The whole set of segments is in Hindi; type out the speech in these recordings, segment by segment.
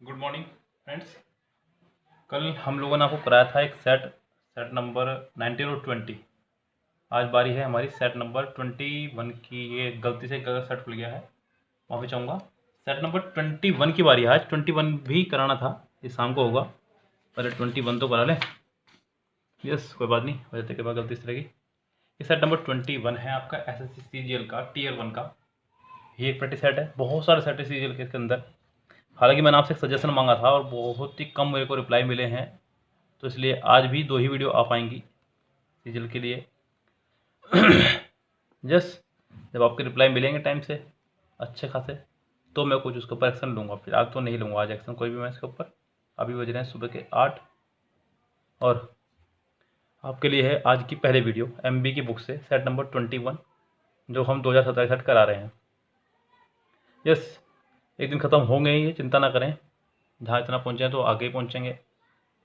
Good morning friends. कल हम लोगों ने आपको कराया था एक सेट नंबर 19 और 20। आज बारी है हमारी सेट नंबर 21 की। ये गलती से गलत सेट खुल गया है, माफ़ी चाहूँगा। सेट नंबर 21 की बारी है। आज 21 भी कराना था, ये शाम को होगा। पहले 21 तो करा लें। यस, कोई बात नहीं, हो जाते के बाद गलती इस तरह की। ये सेट नंबर 21 है आपका SSC CGL का Tier 1 का। ये एक प्रैक्टिस सेट है, बहुत सारे सेट है CGL के इसके अंदर। हालांकि मैंने आपसे एक सजेशन मांगा था और बहुत ही कम मेरे को रिप्लाई मिले हैं, तो इसलिए आज भी 2 ही वीडियो आ पाएंगी सीजल के लिए। जस्ट जब आपके रिप्लाई मिलेंगे टाइम से अच्छे खासे, तो मैं कुछ उसके ऊपर एक्शन लूँगा। फिर आज तो नहीं लूँगा आज एक्शन कोई भी मैं इसके ऊपर। अभी बज रहे हैं सुबह के 8 और आपके लिए है आज की पहले वीडियो MB की बुक से सेट नंबर 21 जो हम 2027 सेट करा रहे हैं। यस, एक दिन ख़त्म होंगे ही, चिंता ना करें। जहाँ इतना पहुँचे हैं तो आगे पहुँचेंगे।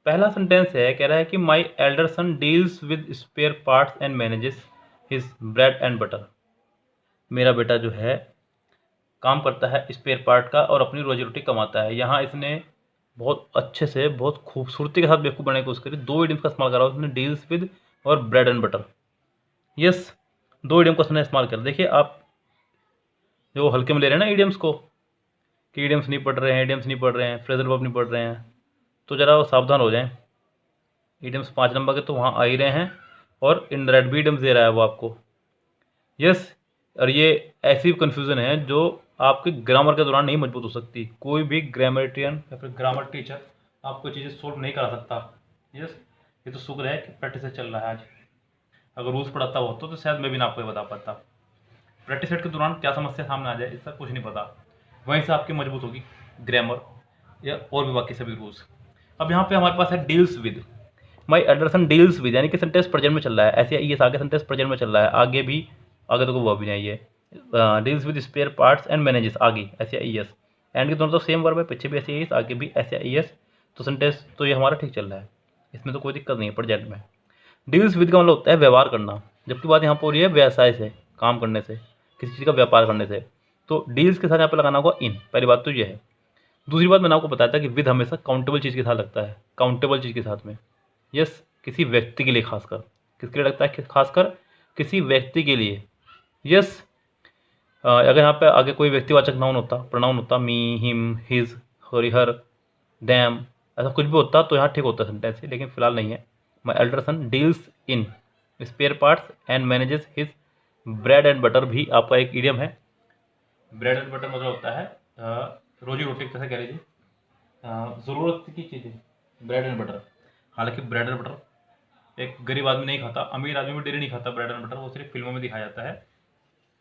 पहला सेंटेंस है, कह रहा है कि my elder son deals with spare parts and manages his bread and butter. मेरा बेटा जो है काम करता है स्पेयर पार्ट का और अपनी रोजी रोटी कमाता है। यहाँ इसने बहुत अच्छे से बहुत खूबसूरती के साथ बेवकूफ़ बनने की कोशिश करी। 2 इडियम्स का इस्तेमाल करा उसने, डील्स विद और bread and butter. Yes, 2 idiom का उसने इस्तेमाल करा। देखिए आप जो हल्के में ले रहे हैं ना इडियम्स को, कि इडियम्स नहीं पढ़ रहे हैं, फ्रेजल वर्ब नहीं पढ़ रहे हैं, तो ज़रा वो सावधान हो जाएं। इडियम्स 5 नंबर के तो वहाँ आ ही रहे हैं और इनडायरेक्ट भी इडियम्स दे रहा है वो आपको। यस, और ये ऐसी कन्फ्यूज़न है जो आपके ग्रामर के दौरान नहीं मजबूत हो सकती। कोई भी ग्रामरियन या फिर ग्रामर टीचर आपको चीज़ें सोल्व नहीं करा सकता। यस, ये तो शुक्र है कि प्रैक्टिस से चल रहा है आज। अगर रूल्स पढ़ाता हो तो शायद मैं भी ना आपको बता पाता। प्रैक्टिस सेट के दौरान क्या समस्या सामने आ जाए इसका कुछ नहीं पता। वहीं से आपकी मजबूत होगी ग्रामर या और भी बाकी सभी रूल्स। अब यहाँ पे हमारे पास है deals with. My elder deals with, यानी कि सेंटेंस प्रेजेंट में चल रहा है। ऐसे ये आगे सेंटेंस प्रेजेंट में चल रहा है, आगे भी आगे तो वो भी नहीं है। Deals with spare parts and manages, आगे SAES। एंड के दोनों तो सेम वर्ब है, पीछे भी SAES आगे भी SAES। तो सेंटेंस तो ये हमारा ठीक चल रहा है, इसमें तो कोई दिक्कत नहीं है प्रेजेंट में। डील्स विद का मतलब होता है व्यवहार करना, जबकि बात यहाँ पर हो रही है व्यवसाय से, काम करने से, किसी चीज़ का व्यापार करने से। तो डील्स के साथ यहाँ पर लगाना होगा इन। पहली बात तो ये है। दूसरी बात मैंने आपको बताया था कि विद हमेशा काउंटेबल चीज़ के साथ लगता है, काउंटेबल चीज़ के साथ में। यस, किसी व्यक्ति के लिए खासकर, किसके लिए लगता है, खासकर किसी व्यक्ति के लिए। यस, अगर यहाँ पे आगे कोई व्यक्तिवाचक नाउन होता, प्रोनाउन होता, मी, हिम, हिज, हर, डैम, ऐसा कुछ भी होता तो यहाँ ठीक होता सेंटेंस, लेकिन फिलहाल नहीं है। My elder son deals in spare parts and manages his bread and butter भी आपका एक इडियम है। ब्रेड एंड बटर मतलब होता है रोजी रोटी, कैसे कह लीजिए, ज़रूरत की चीज़ें, ब्रेड एंड बटर। हालांकि ब्रेड एंड बटर एक गरीब आदमी नहीं खाता, अमीर आदमी भी डेली नहीं खाता ब्रेड एंड बटर, वो सिर्फ फिल्मों में दिखाया जाता है।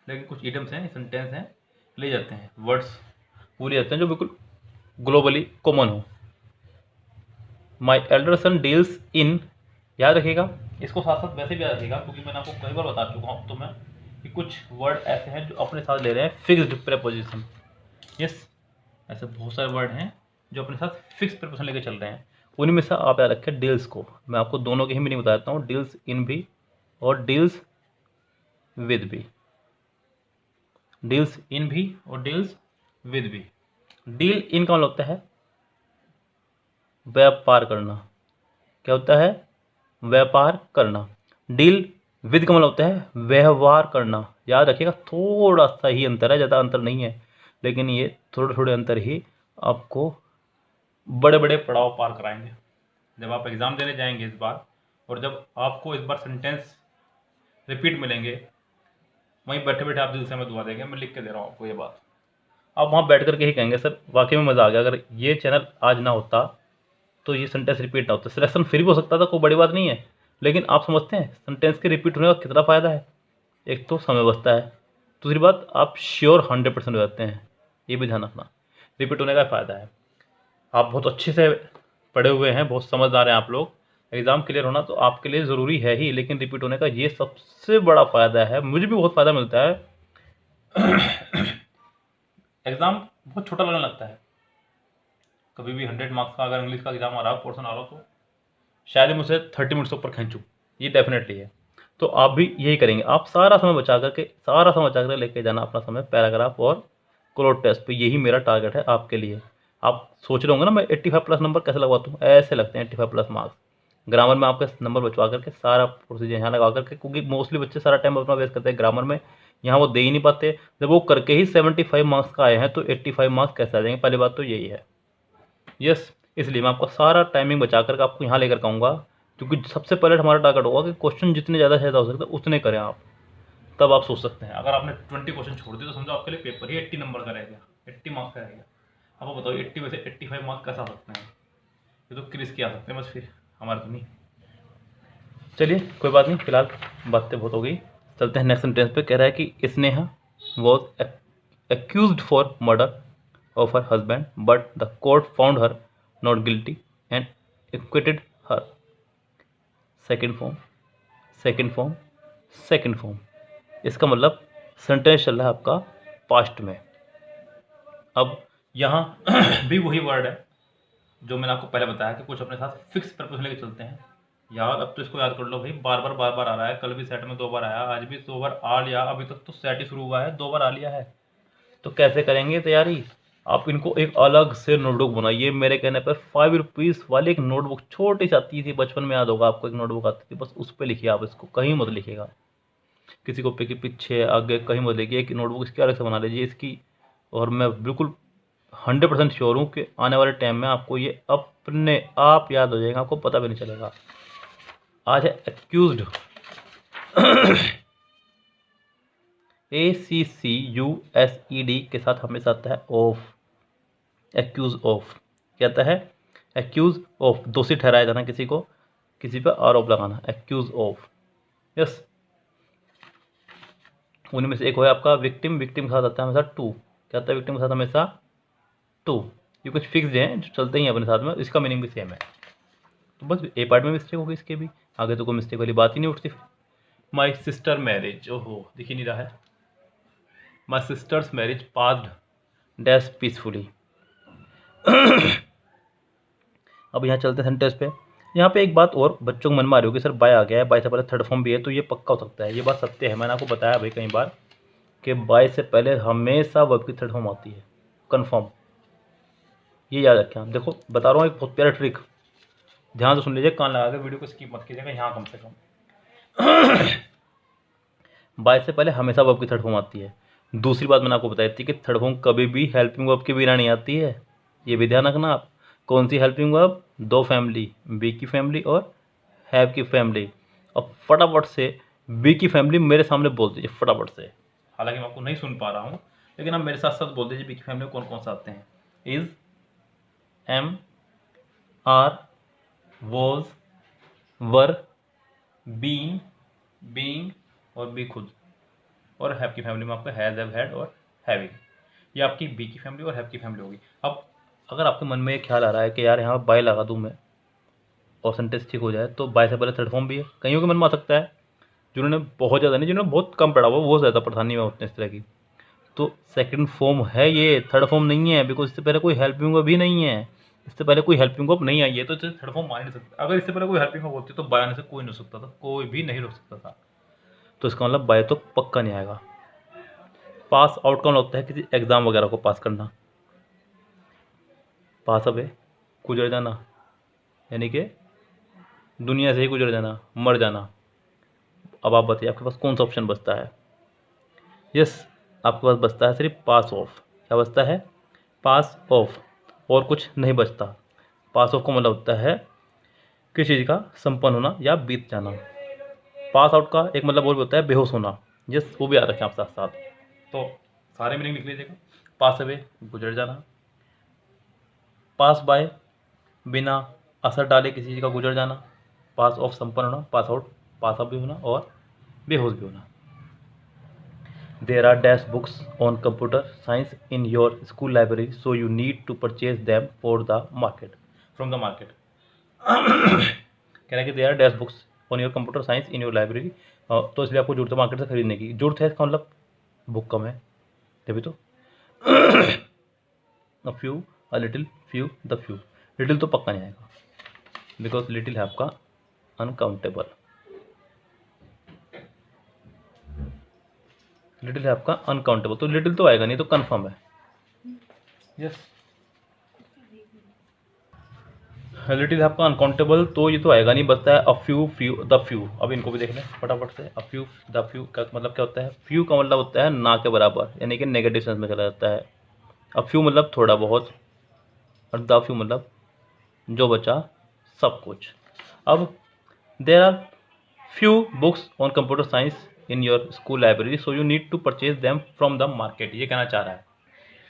लेकिन कुछ इडियम्स हैं, सेंटेंस हैं, ले जाते हैं, वर्ड्स पूरे जाते हैं जो बिल्कुल ग्लोबली कॉमन हो। माई एल्डर सन डील्स इन, याद रखिएगा इसको, साथ साथ वैसे भी याद रखिएगा क्योंकि मैंने आपको कई बार बता चुका हूँ तो मैं कि कुछ वर्ड ऐसे हैं जो अपने साथ ले रहे हैं फिक्स्ड प्रेपोजिशन। यस, ऐसे बहुत सारे वर्ड हैं जो अपने साथ फिक्स प्रेपोजिशन लेके चल रहे हैं। उन्हीं में से आप याद रखें डील्स को। मैं आपको दोनों के ही मीनिंग बता देता हूँ, डील्स इन भी और डील्स विद भी। डील्स इन भी और डील्स विद भी। डील इन का मतलब होता है व्यापार करना। क्या होता है? व्यापार करना। डील विद का मतलब होता है व्यवहार करना। याद रखिएगा, थोड़ा सा ही अंतर है, ज़्यादा अंतर नहीं है, लेकिन ये थोड़े थोड़े अंतर ही आपको बड़े बड़े पड़ाव पार कराएंगे जब आप एग्ज़ाम देने जाएंगे इस बार। और जब आपको इस बार सेंटेंस रिपीट मिलेंगे, वहीं बैठे बैठे आप दिल से मैं दुआ देंगे। मैं लिख के दे रहा हूँ आपको ये बात। आप वहाँ बैठ करके ही कहेंगे सर वाकई में मज़ा आ गया, अगर ये चैनल आज ना होता तो ये सेंटेंस रिपीट ना होता। सिलेक्शन फिर भी हो सकता था, कोई बड़ी बात नहीं है, लेकिन आप समझते हैं सेंटेंस के रिपीट होने का कितना फ़ायदा है। एक तो समय बचता है, दूसरी बात आप श्योर 100% हो जाते हैं। ये भी ध्यान रखना, रिपीट होने का फ़ायदा है। आप बहुत अच्छे से पढ़े हुए हैं, बहुत समझदार हैं आप लोग, एग्ज़ाम क्लियर होना तो आपके लिए ज़रूरी है ही, लेकिन रिपीट होने का ये सबसे बड़ा फ़ायदा है। मुझे भी बहुत फ़ायदा मिलता है। एग्ज़ाम बहुत छोटा लगने लगता है कभी भी। 100 मार्क्स का अगर इंग्लिश का एग्जाम आ रहा हो, पोर्सन आ रहा हो, तो शायद ही मुझे 30 मिनट से ऊपर खींचूँ, ये डेफिनेटली है। तो आप भी यही करेंगे, आप सारा समय बचा करके लेके जाना अपना समय पैराग्राफ और क्लोज टेस्ट पे। यही मेरा टारगेट है आपके लिए। आप सोच रहे होंगे ना मैं 85 प्लस नंबर कैसे लगवाता हूँ, ऐसे लगते हैं 85 प्लस मार्क्स। ग्रामर में आपके नंबर बचवा करके सारा प्रोसीजर यहाँ लगा करके, क्योंकि मोस्टली बच्चे सारा टाइम अपना वेस्ट करते हैं ग्रामर में, यहाँ वो दे ही नहीं पाते। जब वो करके ही 75 मार्क्स का आए हैं तो 85 मार्क्स कैसे आ जाएंगे, पहली बात तो यही है। यस, इसलिए मैं आपको सारा टाइमिंग बचा करके आपको यहाँ लेकर आऊँगा, क्योंकि सबसे पहले हमारा टारगेट होगा कि क्वेश्चन जितने ज़्यादा से ज़्यादा हो सकते हैं उतने करें आप, तब आप सोच सकते हैं। अगर आपने 20 क्वेश्चन छोड़ दिए तो समझो आपके लिए पेपर ही 80 नंबर का रह गया, 80 मार्क्स का रह गया। अब आप बताओ 80 में से 85 मार्क्स कैसे आ सकते हैं, ये तो क्रिस के आ सकते हैं बस, फिर हमारे तो नहीं। चलिए कोई बात नहीं, फिलहाल बातें बहुत हो गई, चलते हैं नेक्स्ट सेंटेंस पे। कह रहा है कि Sneha was accused for murder of her husband, but the court found her not guilty and acquitted her. Second form, second form, second form. इसका मतलब सेंटेंस चल रहा है आपका पास्ट में। अब यहाँ भी वही वर्ड है जो मैंने आपको पहले बताया कि कुछ अपने साथ फिक्स पर्पस लेके चलते हैं। यार अब तो इसको याद कर लो भाई, बार बार आ रहा है, कल भी सेट में 2 बार आया, आज भी 2 बार आ लिया, अभी तक तो सेट ही शुरू हुआ है, 2 बार आ लिया है। तो कैसे करेंगे तैयारी, आप इनको एक अलग से नोटबुक बनाइए। मेरे कहने पर 5 रुपीज़ वाली एक नोटबुक छोटी सी आती थी, बचपन में याद होगा आपको, एक नोटबुक आती थी, बस उस पर लिखिए आप इसको, कहीं मत लिखिएगा, किसी को के पीछे आगे कहीं मत लिखिए। एक नोटबुक इसकी अलग से बना लीजिए इसकी, और मैं बिल्कुल 100% श्योर हूँ कि आने वाले टाइम में आपको ये अपने आप याद हो जाएगा, आपको पता भी नहीं चलेगा। आज है एक्यूज्ड, ACCUSED के साथ हमेशा आता है ऑफ, एक्यूज ऑफ। क्या आता है, एक्यूज ऑफ, दोषी ठहराया जाना किसी को, किसी पर आरोप लगाना, एक्यूज ऑफ। यस, उनमें से एक हो आपका विक्टिम, विक्टिम के साथ आता है हमेशा टू। क्या आता है विक्टिम के साथ हमेशा टू। ये कुछ फिक्स्ड हैं जो चलते ही हैं अपने साथ में, इसका मीनिंग भी सेम है। तो बस ए पार्ट में मिस्टेक होगी, इसके भी आगे तो कोई मिस्टेक वाली बात ही नहीं उठती। माई सिस्टर मैरिज, ओहो दिख ही नहीं रहा है, my sister's marriage passed dash peacefully. अब यहाँ चलते हैं सेंटेंस पे। यहाँ पे एक बात और बच्चों को मन में आ रही होगी, सर बाय आ गया है, बाय से पहले थर्ड फॉर्म भी है, तो ये पक्का हो सकता है। ये बात सत्य है, मैंने आपको बताया भाई कई बार कि बाय से पहले हमेशा वर्ब की थर्ड फॉर्म आती है, कन्फर्म। ये याद रखें आप। देखो बता रहा हूँ एक बहुत प्यारा ट्रिक, ध्यान से सुन लीजिए, कान लगा के वीडियो को स्किप मत कीजिएगा यहाँ कम से कम। बाय से पहले हमेशा वर्ब की थर्ड फॉर्म आती है। दूसरी बात मैंने आपको बताई थी कि थर्ड फॉर्म कभी भी हेल्पिंग वर्ब के बिना नहीं आती है, ये भी ध्यान रखना आप। कौन सी हेल्पिंग वर्ब, दो फैमिली, बी की फैमिली और हैव की फैमिली। अब फटाफट से बी की फैमिली मेरे सामने बोल दीजिए फटाफट से, हालांकि मैं आपको नहीं सुन पा रहा हूँ, लेकिन आप मेरे साथ साथ बोल दीजिए बी की फैमिली में कौन कौन से आते हैं। Is, am, are, was, were, been, being और बी खुद। और हैव की फैमिली में आपका हैज, हैव, हैड और हैविंग। ये आपकी बी की फैमिली और हैव की फैमिली होगी। अब अगर आपके मन में ये ख्याल आ रहा है कि यार यहाँ बाय लगा दूँ मैं और सेंटेंस ठीक हो जाए, तो बाय से पहले थर्ड फॉर्म भी है, कईयों के मन में आ सकता है, जिन्होंने बहुत ज़्यादा नहीं, जिन्होंने बहुत कम पढ़ा हुआ वो ज़्यादा परेशानी में होते हैं इस तरह की। तो सेकंड फॉर्म है ये, थर्ड फॉर्म नहीं है, बिकॉज इससे पहले कोई हेल्पिंग वर्ब भी नहीं है, इससे पहले कोई हेल्पिंग वर्ब नहीं आई है, तो इसे थर्ड फॉर्म मान नहीं सकता। अगर इससे पहले कोई हेल्पिंग वर्ब होती तो बाय आने से कोई नहीं हो सकता था, कोई भी नहीं रोक सकता था। तो इसका मतलब बाय तो पक्का नहीं आएगा। पास आउट कौन होता है, किसी एग्जाम वगैरह को पास करना, पास अवे गुजर जाना, यानी कि दुनिया से ही गुजर जाना, मर जाना। अब आप बताइए आपके पास कौन सा ऑप्शन बचता है। यस, आपके पास बचता है सिर्फ पास ऑफ। क्या बचता है, पास ऑफ, और कुछ नहीं बचता। पास ऑफ का मतलब होता है किसी चीज़ का संपन्न होना या बीत जाना। पास आउट का एक मतलब और भी होता है बेहोश होना। यस, वो भी याद रखें आप साथ साथ। तो सारे मीनिंग लिख लीजिएगा। पास अवे गुजर जाना, पास बाय बिना असर डाले किसी चीज़ का गुजर जाना, पास ऑफ संपन्न होना, पास आउट पास ऑफ भी होना और बेहोश भी होना। There are dash books on computer science in your school library, so you need to purchase them for the market, from the market. कह रहा है कि there are dash books on your computer science in your library, तो इसलिए आपको जरूरत है मार्केट से खरीदने की। जरूरत है इसका मतलब बुक कम है, तभी तो। a few, a little, few, the few। Little तो पक्का नहीं आएगा, बिकॉज लिटिल है आपका अनकाउंटेबल, लिटिल है आपका अनकाउंटेबल, तो लिटिल तो आएगा नहीं, तो कन्फर्म है। यस, रिलेटिव है आपका अनकाउंटेबल, तो ये तो आएगा नहीं, बचता है अ फ्यू, द फ्यू। अब इनको भी देख लें फटाफट से। अ फ्यू, द फ्यू का मतलब क्या होता है? फ्यू का मतलब होता है ना के बराबर, यानी कि नेगेटिव सेंस में चला जाता है। अ फ्यू मतलब थोड़ा बहुत, और द फ्यू मतलब जो बचा सब कुछ। अब there are few books on computer science in your school library, so you need to purchase them from the market, ये कहना चाह रहा है।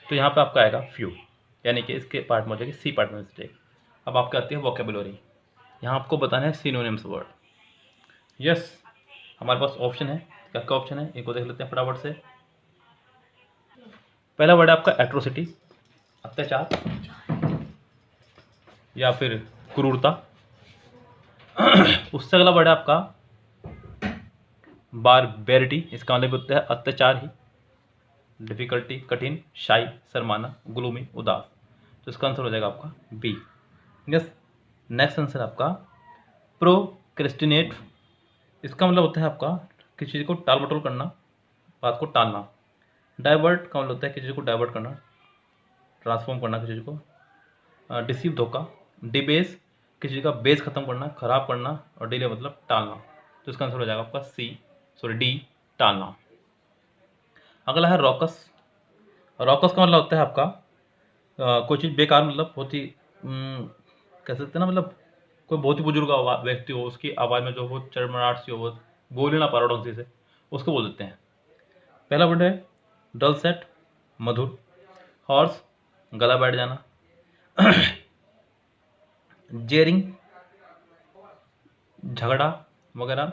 तो यहाँ पे आपका आएगा फ्यू, यानी कि इसके पार्ट में हो जाएगी सी पार्ट में मिस्टेक। अब आपके आती है वोकेबुलरी। यहाँ आपको बताना है सिनोनिम्स वर्ड। यस, हमारे पास ऑप्शन है। क्या क्या ऑप्शन है इनको देख लेते हैं फटाफट से। पहला वर्ड है आपका एट्रोसिटी, अत्याचार या फिर क्रूरता। उससे अगला वर्ड है आपका बारबेरिटी, इसका मतलब होता है अत्याचार ही। डिफिकल्टी, कठिन, शाई, शर्माना, ग्लूमी, उदास। तो इसका आंसर हो जाएगा आपका बी। यस, नेक्स्ट आंसर आपका प्रोक्रेस्टिनेट, इसका मतलब होता है आपका किसी चीज़ को टाल मटोल करना, बात को टालना। डाइवर्ट का मतलब होता है किसी चीज़ को डाइवर्ट करना, ट्रांसफॉर्म करना किसी चीज़ को। डिसीव, धोखा। डिबेस, किसी चीज़ का बेस खत्म करना, खराब करना। और डिले मतलब टालना। तो इसका आंसर हो जाएगा आपका डी, टालना। अगला है रॉकस। रॉकस का मतलब होता है आपका कोई चीज़ बेकार, मतलब बहुत ही कह सकते हैं ना, मतलब कोई बहुत ही बुजुर्ग व्यक्ति हो, उसकी आवाज़ में जो वो चरमराहट सी हो, वो बोल ही ना पा रहा ढंग से, उसको बोल देते हैं। पहला वर्ड है डलसेट, मधुर। हॉर्स, गला बैठ जाना। जेरिंग, झगड़ा वगैरह।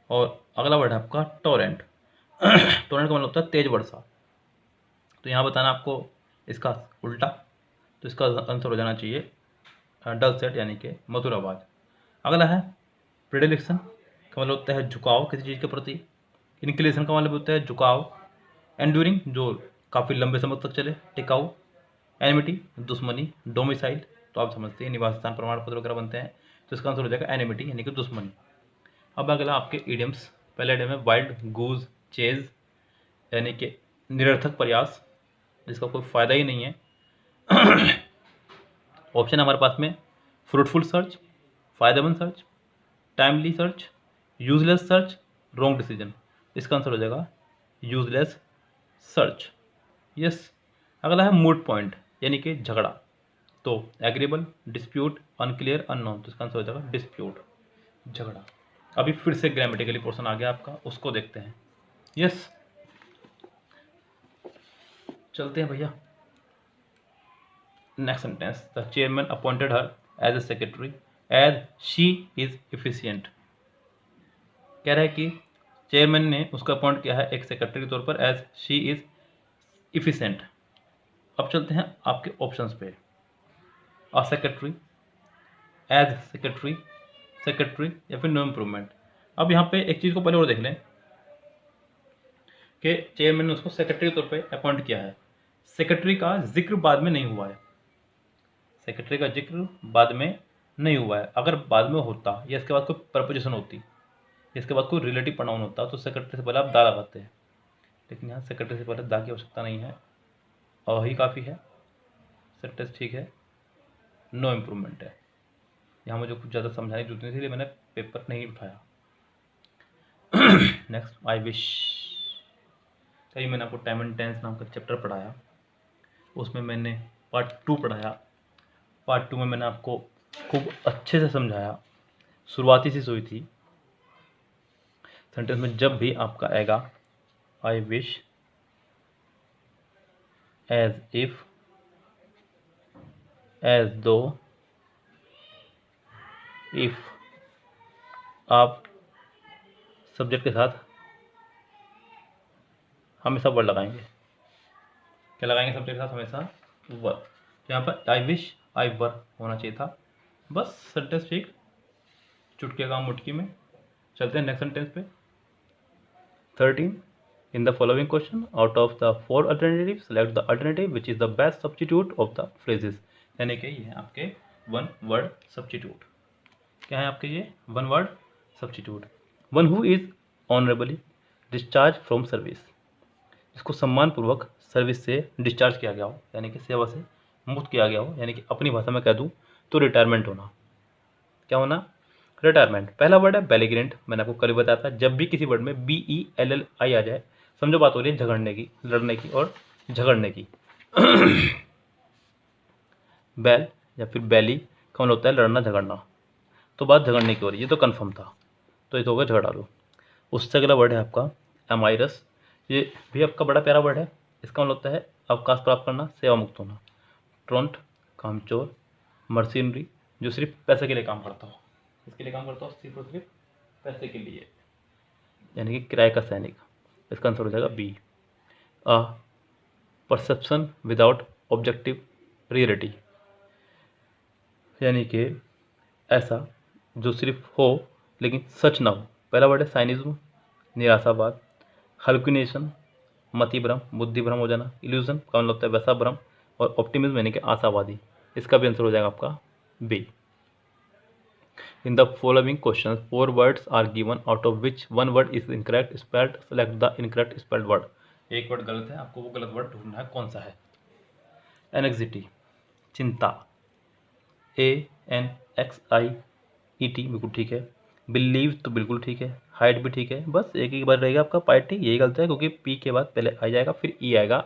और अगला वर्ड है आपका टोरेंट। टोरेंट का मतलब होता है तेज वर्षा। तो यहाँ बताना आपको इसका उल्टा, तो इसका आंसर हो जाना चाहिए डल सेट, यानी कि मधुर आवाज़। अगला है प्रेडिलेक्शन, का मतलब होता है झुकाव किसी चीज़ के प्रति। इंक्लिनेशन का मतलब होता है झुकाव। एंड्यूरिंग, जो काफ़ी लंबे समय तक चले, टिकाऊ। एनिमिटी, दुश्मनी। डोमिसाइल, तो आप समझते हैं निवास स्थान प्रमाण पत्र वगैरह बनते हैं, तो इसका आंसर हो जाएगा एनिमिटी, यानी कि दुश्मनी। अब अगला आपके इडियम्स। पहले इडियम है वाइल्ड गूज चेज, यानी कि निरर्थक प्रयास जिसका कोई फायदा ही नहीं है। ऑप्शन है हमारे पास में फ्रूटफुल सर्च, फायदेमंद search, timely search, useless search, wrong decision. इसका आंसर हो जाएगा यूजलेस सर्च। यस, अगला है मूड पॉइंट, यानी कि झगड़ा। तो एग्रीबल, डिस्प्यूट, अनक्लियर, अननोन। तो इसका आंसर हो जाएगा डिस्प्यूट, झगड़ा। अभी फिर से ग्रामेटिकली पोर्शन आ गया आपका, उसको देखते हैं। यस, चलते हैं भैया। Next sentence, the chairman appointed her as a secretary as she is efficient. कह रहा है कि चेयरमैन ने उसको अपॉइंट किया है एक सेक्रेटरी के तौर पर एज शी इज इफिशियंट। अब चलते हैं आपके ऑप्शंस पे। A secretary, as secretary, secretary या फिर नो इम्प्रूवमेंट। अब यहाँ पे एक चीज़ को पहले और देख लें कि चेयरमैन ने उसको सेक्रेटरी के तौर पे अपॉइंट किया है। सेक्रेटरी का जिक्र बाद में नहीं हुआ है, सेक्रेटरी का जिक्र बाद में नहीं हुआ है। अगर बाद में होता या इसके बाद कोई प्रपोजिशन होती, इसके बाद कोई रिलेटिव प्रोनाउन होता, तो सेक्रेटरी से पहले आप दा लगाते हैं, लेकिन यहाँ सेक्रेटरी से पहले दा की आवश्यकता नहीं है, और ही काफ़ी है। सेंटेंस ठीक है, नो इम्प्रूवमेंट है। यहाँ मुझे कुछ ज़्यादा समझाने की जरूरत नहीं थी, इसलिए मैंने पेपर नहीं उठाया। Next, I wish. कहीं मैंने आपको टाइम एंड टेंस नाम का चैप्टर पढ़ाया, उसमें मैंने पार्ट 2 पढ़ाया। पार्ट 2 में मैंने आपको खूब अच्छे से समझाया, शुरुआती सी हुई थी। सेंटेंस में जब भी आपका आएगा I wish, as if, as though, if, आप सब्जेक्ट के साथ हमेशा वर्ड लगाएंगे। क्या लगाएंगे सब्जेक्ट के साथ? हमेशा वर्ड। यहाँ पर आई विश, आई वर होना चाहिए था। बस सेंटेंस ठीक, चुटकी का मुटकी में। चलते हैं नेक्स्ट सेंटेंस पे। 13, इन the following question out of the 4 alternative select the alternative which is the best substitute of the phrases. यानी कि ये आपके वन वर्ड सब्स्टिट्यूट। क्या है आपके ये one word substitute? One who is honourably discharge from service, इसको सम्मानपूर्वक सर्विस से डिस्चार्ज किया गया हो, यानी कि सेवा से मुक्त किया गया हो, यानी कि अपनी भाषा में कह दूँ तो रिटायरमेंट होना। क्या होना, रिटायरमेंट। पहला वर्ड है बेलिग्रेंट, मैंने आपको कल ही बताया था, जब भी किसी वर्ड में BELLI आ जाए समझो बात हो रही है झगड़ने की, लड़ने की और झगड़ने की। बैल या फिर बैली कौन होता है, लड़ना झगड़ना, तो बात झगड़ने की हो रही है, ये तो कन्फर्म था, तो ये तो होगा झगड़ा लो। उससे अगला वर्ड है आपका एमाइरस, ये भी आपका बड़ा प्यारा वर्ड है, इसका मतलब होता है अवकाश प्राप्त करना, सेवा मुक्त होना। ट्रोंट कामचोर, मर्सिनरी जो सिर्फ पैसे के लिए काम करता हो, इसके लिए काम करता हो सिर्फ और सिर्फ पैसे के लिए, यानी कि किराए का सैनिक, इसका आंसर हो जाएगा B. A perception without objective reality, यानी कि ऐसा जो सिर्फ हो लेकिन सच ना हो। पहला वर्ड है साइनिज्म, निराशावाद। हल्कुनेशन, मति भ्रम, बुद्धि भ्रम हो जाना। इल्यूजन का मतलब होता है वैसा भ्रम। और ऑप्टिमिज्म यानी कि आशावादी, इसका भी आंसर हो जाएगा आपका B. In the following question 4 words are given out of which 1 word is incorrect spelled, select the incorrect spelled word. एक वर्ड गलत है, आपको वो गलत वर्ड ढूंढना है कौन सा है। एनेक्सिटी, चिंता, ANXIET बिल्कुल ठीक है। बिलीव तो बिल्कुल ठीक है। हाइड भी ठीक है, बस एक ही बार रहेगा आपका पार्टी, यही गलत है क्योंकि पी के बाद पहले आ जाएगा, फिर ई आएगा,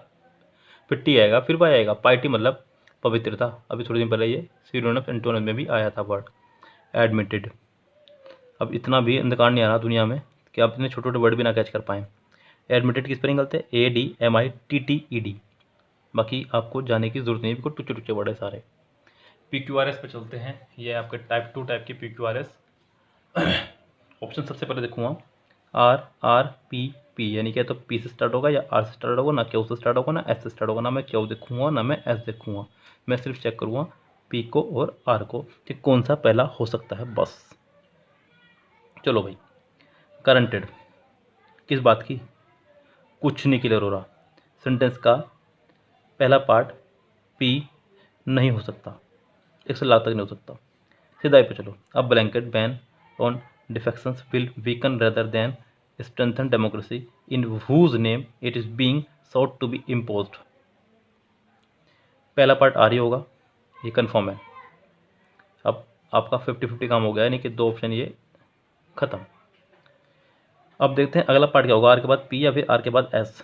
फिर टी आएगा, फिर वाई आएगा। पार्टी मतलब पवित्रता, अभी थोड़े दिन पहले ये सिरोनफ एंटोनम में भी आया था वर्ड। एडमिटेड, अब इतना भी अंधकार नहीं आ रहा दुनिया में कि आप इतने छोटे छोटे वर्ड भी ना कैच कर पाएँ। एडमिटेड की स्पेलिंग गलत है, ADMITTED, बाकी आपको जाने की जरूरत नहीं है, बिल्कुल टुच्चे टुच्चे वर्ड है सारे। PQRS पे चलते हैं, ये आपके टाइप 2 टाइप के PQRS। ऑप्शन सबसे पहले देखूंगा RRPP, यानी कि तो P से स्टार्ट होगा या R से स्टार्ट होगा, ना Q से स्टार्ट होगा ना S से स्टार्ट होगा, ना मैं Q देखूंगा ना मैं S देखूंगा, मैं सिर्फ चेक करूंगा P को और R को कि कौन सा पहला हो सकता है बस। चलो भाई, करंटेड किस बात की, कुछ नहीं क्लियर हो रहा। सेंटेंस का पहला पार्ट P नहीं हो सकता, 100 लाख तक नहीं हो सकता। सीधा पे चलो, अब blanket ban on defections will weaken rather than strengthen democracy in whose name it is being sought to be imposed। पहला पार्ट आ रही होगा, ये कंफर्म है। अब आपका 50-50 काम हो गया, यानी कि 2 ऑप्शन ये खत्म। अब देखते हैं अगला पार्ट क्या होगा, आर के बाद पी या फिर आर के बाद एस।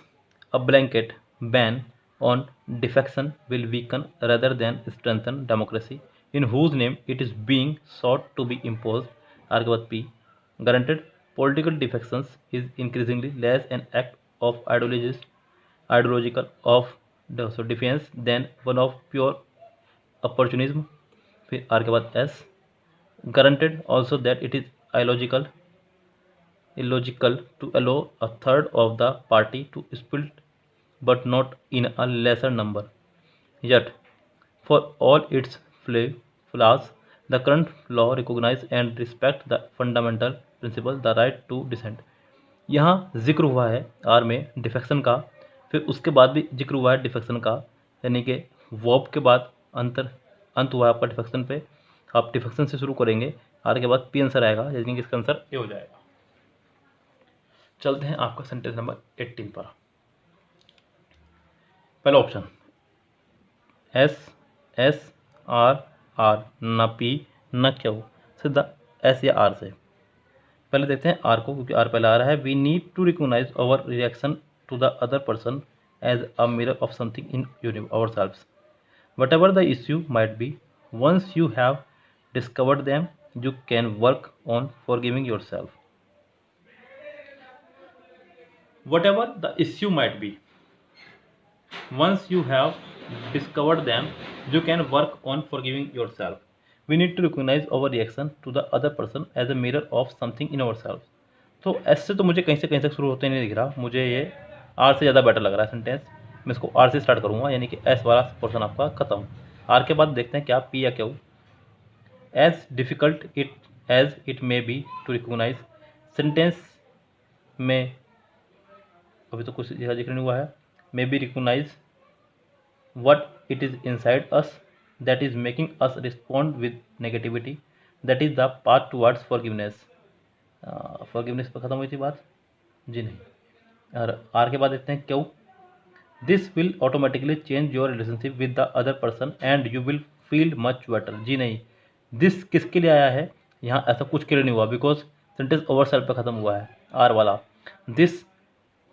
अब blanket ban on defection will weaken rather than strengthen democracy in whose name it is being sought to be imposed, R के बाद P. Guaranteed political defections is increasingly less an act of ideological of defense than one of pure opportunism, फिर आर के बाद S. Guaranteed also that it is illogical to allow a third of the party to split but not in a lesser number, yet for all its flaws the current law recognize and respect the fundamental principle the right to dissent। यहाँ जिक्र हुआ है आर में डिफेक्शन का, फिर उसके बाद भी जिक्र हुआ है डिफेक्शन का, यानी कि वर्ब के बाद अंत हुआ है आपका डिफेक्शन पे, आप डिफेक्शन से शुरू करेंगे, आर के बाद पी आंसर आएगा, यानी कि इसका आंसर ए हो जाएगा। चलते हैं आपका सेंटेंस नंबर 18 पर। पहला ऑप्शन SSRR, ना पी ना क्यू, सीधा एस या आर से। पहले देखते हैं आर को, क्योंकि आर पहले आ रहा है। We need to recognise our reaction to the other person as a mirror of something in our selves, whatever the issue might be, once you have discovered them you can work on forgiving yourself. whatever the issue might be, once you have discovered them you can work on forgiving yourself, we need to recognize our reaction to the other person as a mirror of something in ourselves। तो एस से तो मुझे कहीं से कहीं तक शुरू होते नहीं दिख रहा, मुझे ये आर से ज़्यादा बेटर लग रहा है सेंटेंस, मैं इसको आर से स्टार्ट करूँगा, यानी कि एस वाला पोर्सन आपका खत्म। आर के बाद देखते हैं क्या पी या Q. As difficult it as it may be to recognise, sentence में अभी तो कुछ जिक्र नहीं हुआ है। May be recognise what it is inside us that is making us respond with negativity, that is the path towards forgiveness. Forgiveness पर ख़त्म हुई थी बात जी नहीं। और आर के बाद देखते हैं क्यों। This will automatically change your relationship with the other person and you will feel much better, जी नहीं। दिस किसके लिए आया है, यहाँ ऐसा कुछ क्लियर नहीं हुआ बिकॉज सेंटेंस ओवर सेल्फ पे ख़त्म हुआ है। आर वाला दिस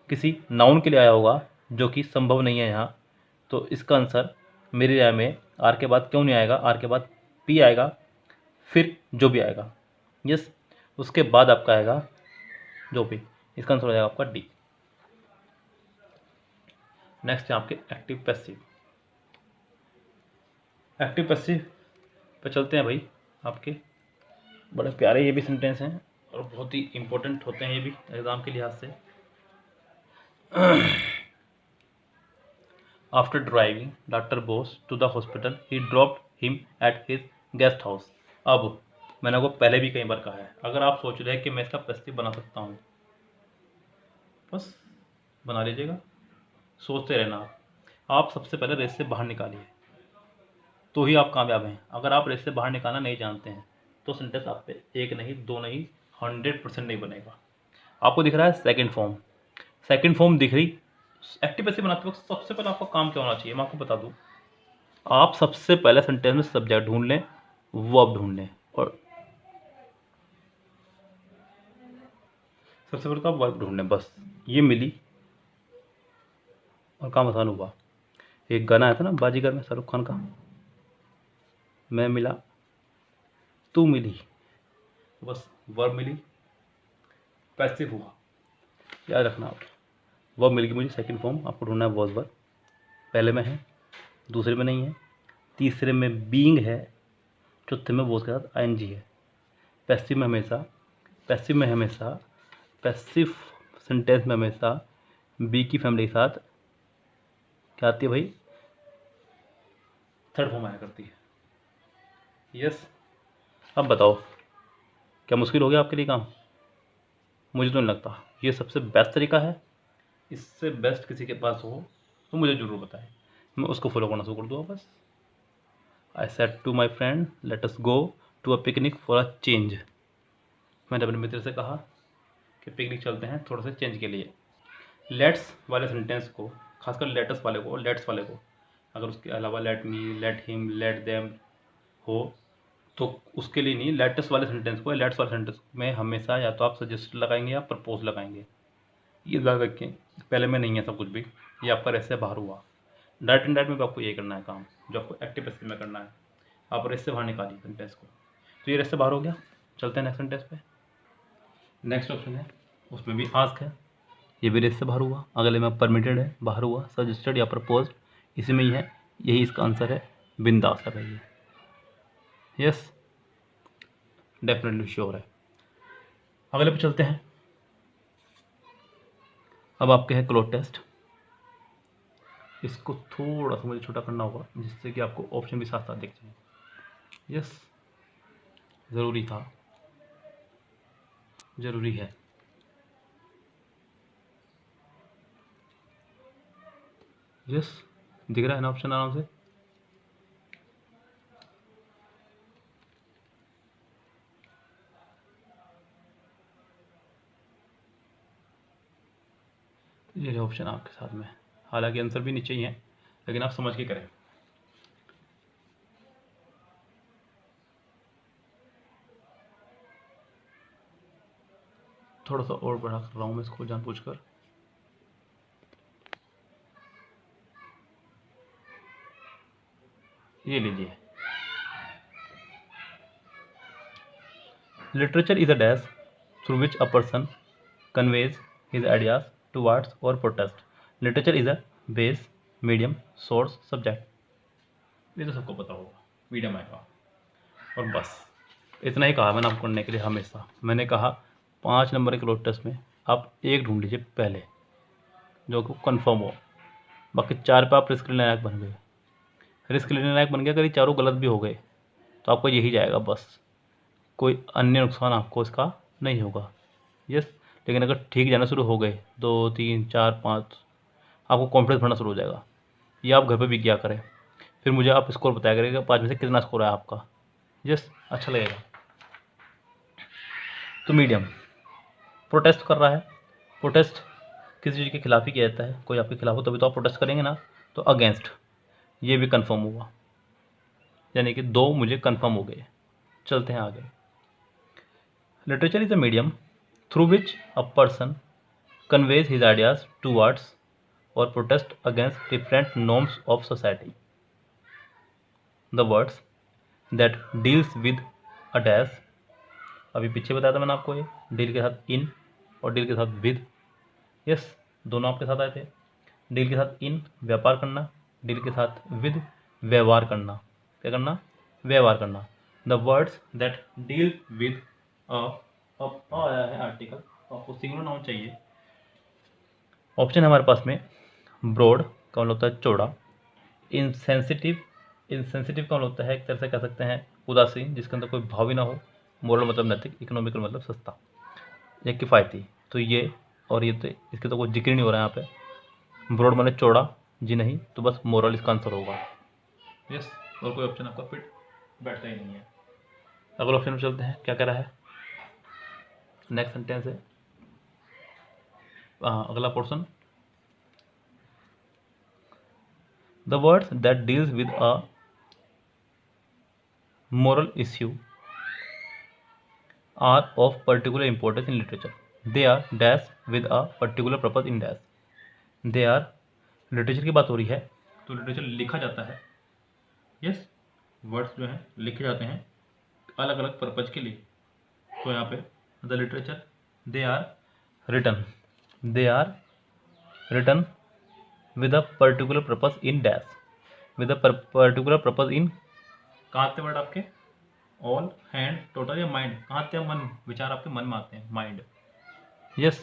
किसी नाउन के लिए आया होगा जो कि संभव नहीं है यहाँ। तो इसका आंसर मेरी राय में आर के बाद क्यों नहीं आएगा, आर के बाद पी आएगा, फिर जो भी आएगा। यस, उसके बाद आपका आएगा जो भी। इसका आंसर हो जाएगा आपका डी। नेक्स्ट है आपके एक्टिव पैसिव। एक्टिव पैसिव पे चलते हैं भाई। आपके बड़े प्यारे ये भी सेंटेंस हैं और बहुत ही इंपॉर्टेंट होते हैं ये भी एग्जाम के लिहाज से। After driving doctor Bose to the hospital he dropped him at his guest house. अब मैंने आपको पहले भी कई बार कहा है, अगर आप सोच रहे हैं कि मैं इसका पैसिव बना सकता हूँ, बस बना लीजिएगा, सोचते रहना। आप सबसे पहले रेस से बाहर निकालिए तो ही आप कामयाब हैं। अगर आप रेस से बाहर निकालना नहीं जानते हैं तो सेंटेंस आप पे एक नहीं, दो नहीं, 100% नहीं बनेगा। आपको दिख रहा है सेकंड फॉर्म, सेकंड फॉर्म दिख रही। एक्टिव पैसिव बनाते वक्त सबसे पहले आपका काम क्या होना चाहिए, मैं आपको बता दूं। आप सबसे पहले सेंटेंस में सब्जेक्ट ढूंढ लें, वर्ब ढूंढ लें, और सबसे पहले तो आप वर्ब ढूंढ लें, बस ये मिली और काम आसान हुआ। एक गाना आया था ना बाजीगर में शाहरुख खान का, मैं मिला तू मिली, बस वर्ब मिली, पैसिव हुआ। याद रखना आप, वर्ब मिल गई मुझे, सेकंड फॉर्म आपको ढूंढना है वॉज वर्ब। पहले में है, दूसरे में नहीं है, तीसरे में बीइंग है, चौथे में वॉज के साथ आईएनजी है। पैसिव में हमेशा, पैसिव में हमेशा, पैसिव सेंटेंस में हमेशा बी की फैमिली के साथ क्या आती है भाई, थर्ड फॉर्म आया करती है। यस, अब बताओ क्या मुश्किल हो गया आपके लिए काम? मुझे तो नहीं लगता। ये सबसे बेस्ट तरीका है, इससे बेस्ट किसी के पास हो तो मुझे ज़रूर बताएं, मैं उसको फॉलो करना शुरू कर दूँगा बस। I said to my friend let us go to a picnic for a change. मैंने अपने मित्र से कहा कि पिकनिक चलते हैं थोड़ा सा चेंज के लिए। लेट्स वाले सेंटेंस को, खासकर लेटस वाले को, लेट्स वाले को, अगर उसके अलावा let me, let him, let them हो तो उसके लिए नहीं, लेटस वाले सेंटेंस को, लेट्स वाले सेंटेंस में हमेशा या तो आप सजेस्ट लगाएंगे या प्रपोज लगाएंगे। ये याद रखें, पहले में नहीं है सब कुछ भी, ये आपका रेस से बाहर हुआ। डायरेक्ट एंड डायरेक्ट में आपको ये करना है काम जो आपको एक्टिव पैसिव में करना है। आप रेस से बाहर निकालिए सेंटेंस को। तो ये रेस से बाहर हो गया, चलते हैं नेक्स्ट सेंटेंस पे। नेक्स्ट ऑप्शन है, उसमें भी आस्क है, ये भी रेस से बाहर हुआ। अगले में परमिटेड है, बाहर हुआ। सजेस्टेड या प्रपोज इसी में ही है, यही इसका आंसर है, बिंदास है भाई। यस, डेफिनेटली श्योर है। अगले पे चलते हैं। अब आपके है क्लोथ टेस्ट। इसको थोड़ा सा मुझे छोटा करना होगा जिससे कि आपको ऑप्शन भी साथ साथ दिख जाए। यस, ज़रूरी था, ज़रूरी है। यस, दिख रहा है ना ऑप्शन आराम से। ये ऑप्शन आपके साथ में, हालांकि आंसर भी नीचे ही है लेकिन आप समझ के करें। थोड़ा सा और बढ़ा कर रहा हूँ मैं इसको जानबूझकर। ये लीजिए, literature is a dash through which a person conveys his ideas to words और protest. Literature is a base, medium, source, subject. ये तो सबको पता होगा, मीडियम आएगा। और बस इतना ही कहा मैंने आपको करने के लिए। हमेशा मैंने कहा 5 नंबर के क्लोथ टेस्ट में आप एक ढूंढ लीजिए पहले जो को कन्फर्म हो, बाकी 4 पे आप रिस्क लेने लायक बन गए। रिस्क लेने लायक बन गया, अगर ये चारों गलत भी हो गए तो आपको यही जाएगा बस, कोई अन्य नुकसान आपको इसका नहीं होगा। यस, लेकिन अगर ठीक जाना शुरू हो गए 2, 3, 4, 5, आपको कॉन्फिडेंस बढ़ना शुरू हो जाएगा। ये आप घर पे भी क्या करें, फिर मुझे आप स्कोर बताया करेंगे 5 में से कितना स्कोर है आपका। यस, अच्छा लगेगा। तो मीडियम प्रोटेस्ट कर रहा है। प्रोटेस्ट किसी चीज़ के खिलाफ ही किया जाता है, कोई आपके खिलाफ हो तभी तो आप प्रोटेस्ट करेंगे ना। तो अगेंस्ट, ये भी कंफर्म हुआ, यानी कि 2 मुझे कंफर्म हो गए। चलते हैं आगे। Literature is a medium through which a person conveys his ideas towards or protest against different norms of society. The words that deals with a dash, अभी पीछे बताया था मैंने आपको, ये डील के साथ इन और डील के साथ विद, यस दोनों आपके साथ आए थे। डील के साथ इन व्यापार करना, डील के साथ विद व्यवहार करना, क्या करना, व्यवहार करना। The words that deal with आया है आर्टिकल, तो आपको सिंगुलर नाउन चाहिए। ऑप्शन हमारे पास में ब्रॉड का मतलब होता है चौड़ा, इनसेंसिटिव, इनसेंसिटिव का मतलब होता है एक तरह से कह सकते हैं उदासीन, जिसके अंदर कोई भाव ही ना हो, मोरल मतलब नैतिक, इकोनॉमिकल मतलब सस्ता या किफ़ायती। तो ये और ये तो इसके तो कोई जिक्र ही नहीं हो रहा है यहाँ पे। ब्रॉड मतलब चौड़ा जी नहीं, तो बस मोरल इसका आंसर होगा। यस, और कोई ऑप्शन आपका फिट बैठता ही नहीं है। अगले ऑप्शन में चलते हैं, क्या कह रहा है नेक्स्ट सेंटेंस है, अगला portion, the words that deals with a moral issue are of particular importance in literature. They are dash with a particular purpose in dash. They are, literature की बात हो रही है तो लिटरेचर लिखा जाता है, यस वर्ड्स जो हैं लिखे जाते हैं अलग अलग पर्पज के लिए। तो यहाँ पे the literature they are written, they are written with a particular purpose in dash, with a particular purpose in, कहाँ आते वर्ड आपके, ऑल, हैंड, टोटल या माइंड, कहाँ आते हैं, मन, विचार आपके मन में आते हैं, माइंड, यस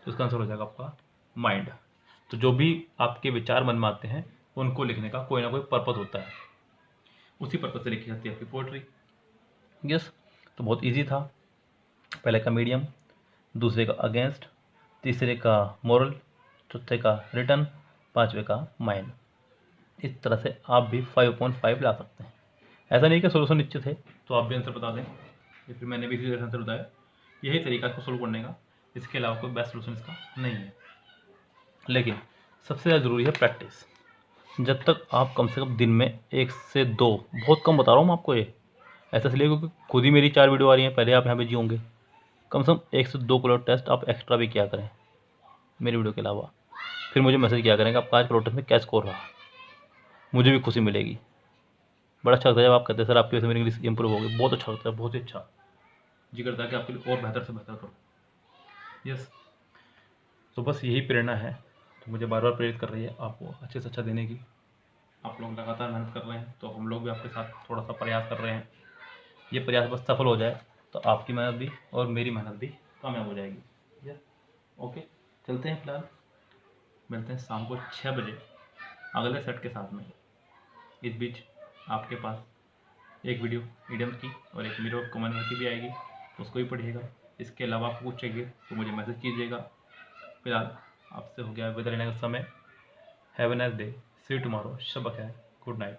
तो इसका आंसर हो जाएगा आपका माइंड। तो जो भी आपके विचार मन में आते हैं उनको लिखने का कोई ना कोई पर्पस होता है, उसी पर्पस से लिखी जाती है आपकी पोएट्री। यस, तो बहुत इजी था। पहले का मीडियम, दूसरे का अगेंस्ट, तीसरे का मोरल, चौथे का रिटर्न, पांचवे का माइंड। इस तरह से आप भी 5.5 ला सकते हैं। ऐसा नहीं कि सोल्यूशन निश्चित है तो आप भी आंसर बता दें, या फिर मैंने भी इसी तरह आंसर बताया, यही तरीका इसको सोल्व करने का, इसके अलावा कोई बेस्ट सोल्यूशन इसका नहीं है। लेकिन सबसे ज़्यादा ज़रूरी है प्रैक्टिस। जब तक आप कम से कम दिन में 1 से 2, बहुत कम बता रहा हूँ मैं आपको, ये ऐसा इसलिए क्योंकि खुद ही मेरी 4 वीडियो आ रही हैं, पहले आप यहाँ बिजी होंगे, कम से कम 1 से 2 क्लोट टेस्ट आप एक्स्ट्रा भी किया करें मेरी वीडियो के अलावा। फिर मुझे मैसेज किया करेंगे आपका आज क्लोट टेस्ट में क्या स्कोर रहा, मुझे भी खुशी मिलेगी। बड़ा अच्छा लगता है जब आप कहते हैं सर आपकी वजह से मेरी इंग्लिश इंप्रूव होगी, बहुत अच्छा लगता है, बहुत ही अच्छा जी करता है कि आपके लिए और बेहतर से बेहतर करो। यस, तो बस यही प्रेरणा है तो मुझे बार बार प्रेरित कर रही है आपको अच्छे से अच्छा देने की। आप लोग लगातार मेहनत कर रहे हैं तो हम लोग भी आपके साथ थोड़ा सा प्रयास कर रहे हैं। ये प्रयास बस सफल हो जाए तो आपकी मेहनत भी और मेरी मेहनत भी कामयाब हो जाएगी। यस, ओके, चलते हैं। फिलहाल मिलते हैं शाम को 6 बजे अगले सेट के साथ में। इस बीच आपके पास एक वीडियो ईडियम्स की और एक वीडियो कॉमन की भी आएगी, तो उसको भी पढ़िएगा। इसके अलावा आपको कुछ चाहिए तो मुझे मैसेज कीजिएगा। फिलहाल आपसे हो गया विदा लेने का समय। Have a nice day, see you tomorrow, शब खैर, गुड नाइट।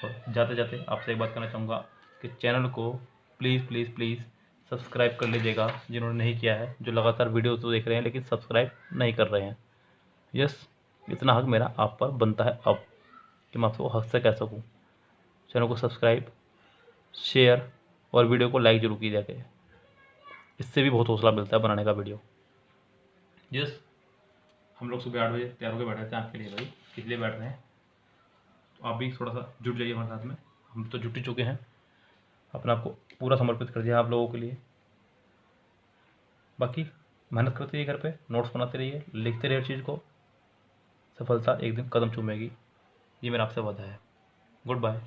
और जाते जाते आपसे एक बात करना चाहूँगा कि चैनल को प्लीज़ प्लीज़ प्लीज़ सब्सक्राइब कर लीजिएगा जिन्होंने नहीं किया है, जो लगातार वीडियो तो देख रहे हैं लेकिन सब्सक्राइब नहीं कर रहे हैं। यस, इतना हक मेरा आप पर बनता है अब कि मैं आपको हक से कह सकूँ। चैनल को सब्सक्राइब, शेयर और वीडियो को लाइक जरूर कीजिएगा, इससे भी बहुत हौसला मिलता है बनाने का वीडियो। यस, हम लोग सुबह 8 बजे तैयार होकर बैठ रहे थे आपके लिए भाई, इसलिए बैठ रहे हैं, तो आप भी थोड़ा सा जुट जाइए हमारे साथ में। हम तो जुट ही चुके हैं, अपने आप को पूरा समर्पित कर दिया आप लोगों के लिए। बाकी मेहनत करते रहिए, घर पे नोट्स बनाते रहिए, लिखते रहिए हर चीज़ को, सफलता एक दिन कदम चूमेगी, ये मेरा आपसे वादा है। Good bye.